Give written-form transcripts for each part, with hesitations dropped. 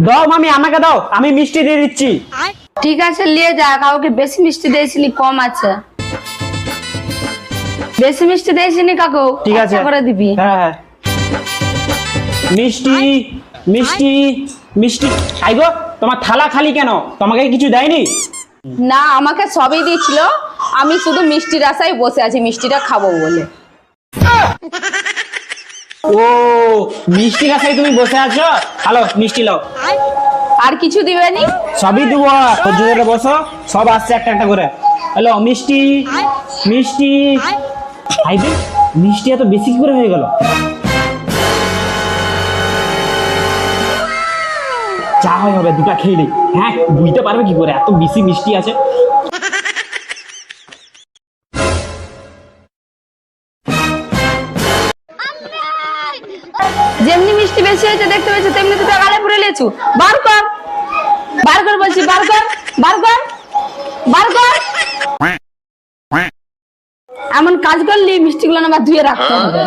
দাও মামি, আমাকে দাও, আমি মিষ্টি দিয়ে দিচ্ছি। ঠিক আছে নিয়ে যা, কাউকে বেশি মিষ্টি দিয়েছিনি, কম আছে। বেশি মিষ্টি দিয়েছিনি কাকু, ঠিক আছে করে দিবি। হ্যাঁ হ্যাঁ। মিষ্টি মিষ্টি মিষ্টি। আই গো, তোমার থালা খালি কেন? তোমাকে কিছু দেয়নি? না, আমাকে সবই দিয়েছিল, আমি শুধু মিষ্টির আশায় বসে আছি, মিষ্টিটা খাবো বলে। ও, মিষ্টি খাই তুমি বসে আছো? হ্যালো, মিষ্টি লাও। আর কিছু দিবেনি? সবই দিব, ধৈর্য ধরে বসো, সব আসছে একটা একটা করে। হ্যালো, মিষ্টি মিষ্টি। আইবে, মিষ্টি এত বেশি কি করে হয়ে গেল? যা হয় হবে, দুটা খেয়ে নি। হ্যাঁ, বুঝতে পারবে কি করে এত বেশি মিষ্টি আছে? যেমনি মিষ্টি বেশি হয়েছে দেখতে পেয়েছো, তেমনি তো গালে পুরে লিয়েছু। বার কর, বার কর বলছি, বার কর, বার কর, বার কর। এমন কাজ করলি মিষ্টিগুলো না আবার ধুয়ে রাখতে হবে।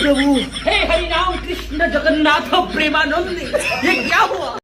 प्रभु हे हरि राम कृष्ण जगन्नाथ प्रेमानंद, ये क्या हुआ?